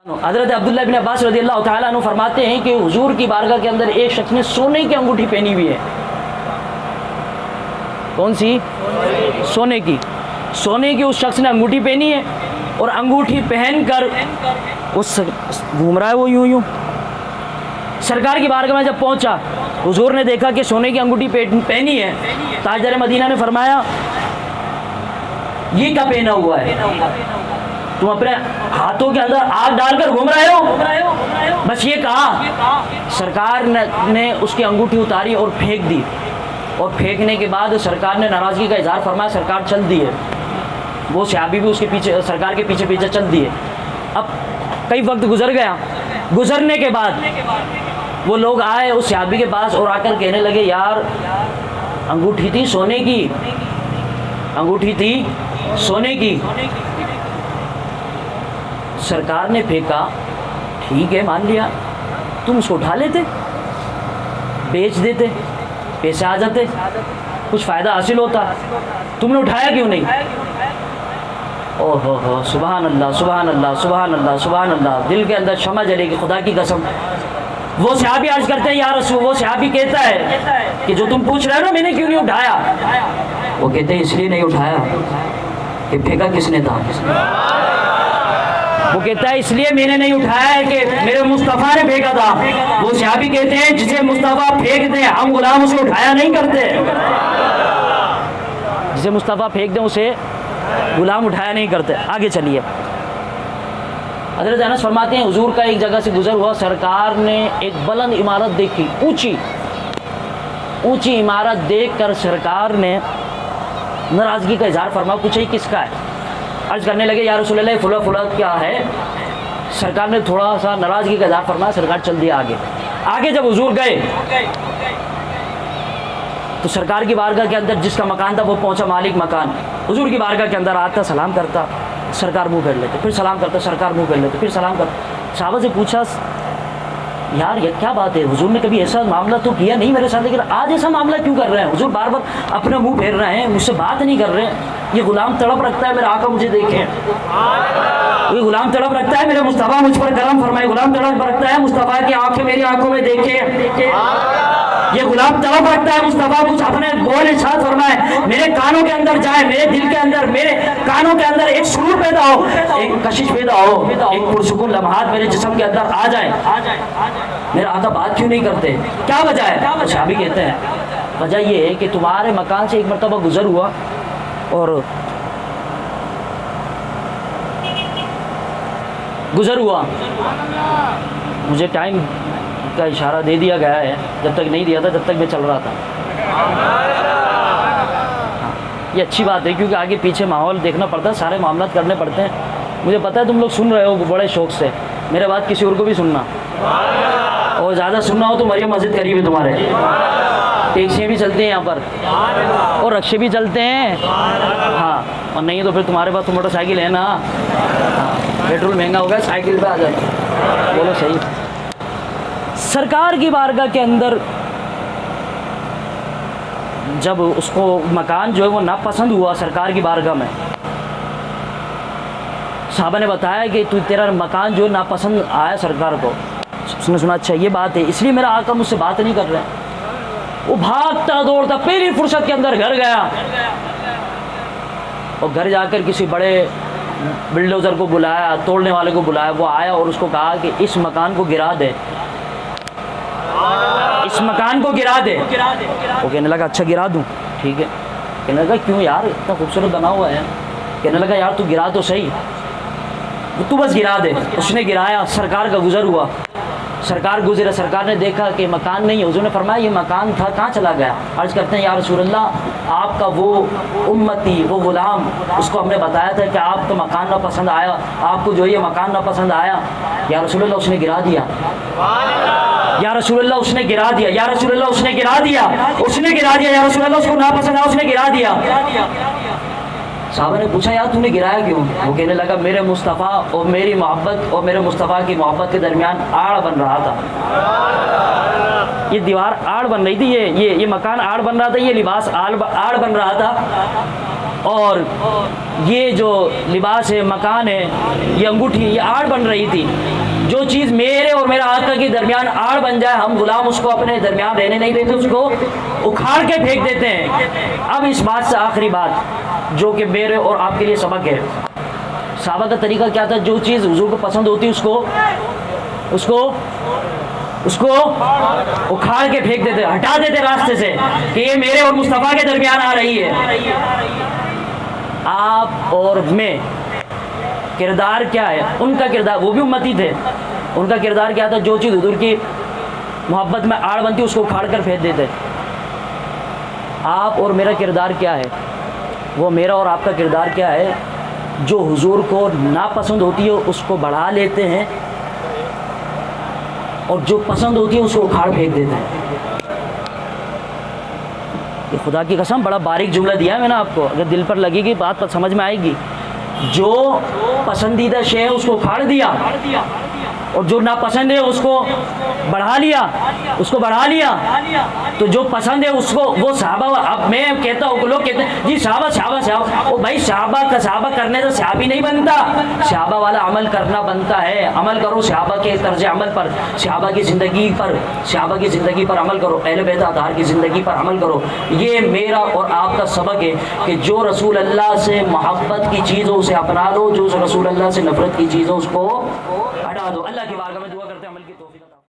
حضرت عبداللہ بن عباس رضی اللہ تعالیٰ عنہ فرماتے ہیں کہ حضور کی بارگاہ کے اندر ایک شخص نے سونے کی انگوٹھی پہنی ہوئی ہے. کون سی؟ سونے کی. سونے کی اس شخص نے انگوٹھی پہنی ہے اور انگوٹھی پہن کر اس گھوم رہا ہے وہ یوں یوں. سرکار کی بارگاہ میں جب پہنچا حضور نے دیکھا کہ سونے کی انگوٹھی پہنی ہے. تاجدار مدینہ نے فرمایا یہ کیا پہنا ہوا ہے؟ تم اپنے ہاتھوں کے اندر آگ ڈال کر گھوم رہے ہو؟ بس یہ کہا. سرکار نے اس کی انگوٹھی اتاری اور پھینک دی. اور پھینکنے کے بعد سرکار نے ناراضگی کا اظہار فرمایا. سرکار چل دیے. وہ صحابی بھی اس کے پیچھے سرکار کے پیچھے پیچھے چل دیے. اب کئی وقت گزر گیا. گزرنے کے بعد وہ لوگ آئے اس صحابی کے پاس اور آ کر کہنے لگے یار انگوٹھی تھی سونے کی, انگوٹھی تھی سونے کی. سرکار نے پھینکا. ٹھیک ہے مان لیا. تم اس کو اٹھا لیتے, بیچ دیتے, پیسے آ جاتے, کچھ فائدہ حاصل ہوتا. تم نے اٹھایا کیوں نہیں؟ او ہو سبحان اللہ سبحان اللہ سبحان اللہ سبحان اللہ. دل کے اندر شمع جلے گی خدا کی قسم. وہ صحابی عرض کرتے ہیں یا رسول, وہ صحابی کہتا ہے کہ جو تم پوچھ رہے ہو نا میں نے کیوں نہیں اٹھایا, وہ کہتے ہیں اس لیے نہیں اٹھایا کہ پھینکا کس نے تھا. وہ کہتا ہے اس لیے میں نے نہیں اٹھایا ہے کہ میرے مصطفیٰ نے پھینکا تھا. وہ صحابی کہتے ہیں جسے مصطفیٰ پھینک دیں ہم غلام اسے اٹھایا نہیں کرتے. جسے مصطفیٰ پھینک دیں اسے غلام اٹھایا نہیں کرتے. آگے چلیے. حضرت انس فرماتے ہیں حضور کا ایک جگہ سے گزر ہوا. سرکار نے ایک بلند عمارت دیکھی, اونچی عمارت دیکھ کر سرکار نے ناراضگی کا اظہار فرمایا. پوچھا یہ کس کا ہے؟ عرض کرنے لگے یا رسول اللہ فلاں فلاں کیا ہے. سرکار نے تھوڑا سا ناراضگی کا اظہار فرمایا. سرکار چل دیا آگے. آگے جب حضور گئے تو سرکار کی بارگاہ کے اندر جس کا مکان تھا وہ پہنچا مالک مکان. حضور کی بارگاہ کے اندر آتا, سلام کرتا, سرکار منہ پھیر لیتے, پھر سلام کرتا, سرکار منہ پھیر لیتے, پھر سلام کرتا. صحابہ سے پوچھا یار یہ کیا بات ہے, حضور نے کبھی ایسا معاملہ تو کیا نہیں میرے ساتھ, لیکن آج ایسا معاملہ کیوں کر رہے ہیں؟ حضور بار بار اپنا منہ پھیر رہے ہیں, مجھ سے بات نہیں کر رہے ہیں. یہ غلام تڑپ رکھتا ہے میرے آقا مجھے دیکھیں, یہ غلام تڑپ رکھتا ہے میرے مصطفیٰ مجھ پر کرم فرمائے. غلام تڑپ رکھتا ہے مصطفیٰ کی آنکھیں میری آنکھوں میں دیکھیں. یہ غلام تڑپ رکھتا ہے مصطفیٰ کچھ اپنے بول ارشاد فرمائے, میرے کانوں کے اندر جائے, میرے دل کے اندر, میرے کانوں کے اندر ایک سرور پیدا ہو, ایک کشش پیدا ہو, ایک پرسکون لمحات میرے جسم کے اندر آ جائیں. میرے آقا بات کیوں نہیں کرتے؟ کیا وجہ ہے؟ صحابی کہتے ہیں وجہ یہ ہے کہ تمہارے مکان سے ایک مرتبہ گزر ہوا اور مجھے ٹائم کا اشارہ دے دیا گیا ہے, جب تک نہیں دیا تھا جب تک میں چل رہا تھا. یہ اچھی بات ہے کیونکہ آگے پیچھے ماحول دیکھنا پڑتا ہے, سارے معاملات کرنے پڑتے ہیں. مجھے پتا ہے تم لوگ سن رہے ہو بڑے شوق سے, میرے بات کسی اور کو بھی سننا, اور زیادہ سننا ہو تو مریم مسجد قریب ہے تمہارے. ٹیکسیاں بھی چلتی ہیں یہاں پر اور رکشے بھی چلتے ہیں. ہاں, اور نہیں تو پھر تمہارے پاس تو موٹر سائیکل ہے نا. پیٹرول مہنگا ہو گیا, سائیکل پہ آ جاتا. بولو صحیح. سرکار کی بارگاہ کے اندر جب اس کو مکان جو ہے وہ ناپسند ہوا سرکار کی بارگاہ میں, صحابہ نے بتایا کہ تیرا مکان جو ناپسند آیا سرکار کو. اس نے سنا اچھا یہ بات ہے, اس لیے میرا آقا مجھ سے بات نہیں کر رہے. وہ بھاگتا دوڑتا پہلی فرصت کے اندر گھر گیا اور گھر جا کر کسی بڑے بلڈوزر کو بلایا, توڑنے والے کو بلایا. وہ آیا اور اس کو کہا کہ اس مکان کو گرا دے, اس مکان کو گرا دے. وہ کہنے لگا اچھا گرا دوں. ٹھیک ہے. کہنے لگا کیوں یار اتنا خوبصورت بنا ہوا ہے. کہنے لگا یار تو گرا تو صحیح, تو بس گرا دے. اس نے گرایا. سرکار کا گزر ہوا, سرکار گزرے, سرکار نے دیکھا کہ مکان نہیں ہے. حضور نے فرمایا یہ مکان تھا کہاں چلا گیا؟ عرض کرتے ہیں یا رسول اللہ آپ کا وہ امتی وہ غلام اس کو ہم نے بتایا تھا کہ آپ کو مکان نہ پسند آیا, آپ کو جو یہ مکان نہ پسند آیا. یا رسول اللہ اس نے گرا دیا. یا رسول اللہ اس نے گرا دیا. یا رسول اللہ اس نے گرا دیا. اس نے گرا دیا. یا رسول اللہ اس کو ناپسند آیا, اس نے گرا دیا. صحابہ نے پوچھا یار تم نے گرایا کیوں؟ وہ کہنے لگا میرے مصطفیٰ اور میری محبت اور میرے مصطفیٰ کی محبت کے درمیان آڑ بن رہا تھا. یہ دیوار آڑ بن رہی تھی, یہ مکان آڑ بن رہا تھا, یہ لباس آڑ بن رہا تھا. اور یہ جو لباس ہے، مکان ہے، یہ انگوٹھی، یہ آڑ بن رہی تھی. جو چیز میرے اور میرا آقا کے درمیان آڑ بن جائے، ہم غلام اس کو اپنے درمیان رہنے نہیں دیتے، اس کو اکھاڑ کے پھینک دیتے ہیں. اب اس بات سے آخری بات جو کہ میرے اور آپ کے لیے سبق ہے. صحابہ کا طریقہ کیا تھا؟ جو چیز حضور کو پسند ہوتی اس کو اکھاڑ کے پھینک دیتے، ہٹا دیتے راستے سے کہ یہ میرے اور مصطفیٰ کے درمیان آ رہی ہے. آپ اور میں کردار کیا ہے؟ ان کا کردار، وہ بھی امتی تھے، ان کا کردار کیا تھا؟ جو چیز حضور کی محبت میں آڑ بنتی اس کو اکھاڑ کر پھینک دیتے. آپ اور میرا کردار کیا ہے؟ وہ میرا اور آپ کا کردار کیا ہے؟ جو حضور کو ناپسند ہوتی ہے اس کو بڑھا لیتے ہیں، اور جو پسند ہوتی ہے اس کو اکھاڑ پھینک دیتے ہیں. یہ خدا کی قسم بڑا باریک جملہ دیا ہے میں نے آپ کو، اگر دل پر لگے گی بات پر سمجھ میں آئے گی. جو پسندیدہ شے ہے اس کو اکھاڑ دیا، اور جو ناپسند ہے اس کو بڑھا لیا. تو جو پسند ہے اس کو وہ صحابہ، اب میں کہتا ہوں، لوگ کہتے ہیں جی صحابہ، بھائی صحابہ کرنے سے صحابی نہیں بنتا، صحابہ والا عمل کرنا بنتا ہے. عمل کرو صحابہ کے طرز عمل پر، صحابہ کی زندگی پر عمل کرو، اہل بیت اطہار کی زندگی پر عمل کرو. یہ میرا اور آپ کا سبق ہے کہ جو رسول اللہ سے محبت کی چیز ہو اسے اپنا لو، جو رسول اللہ سے نفرت کی چیز ہو اس کو ہٹا دو. اللہ کی بارگاہ میں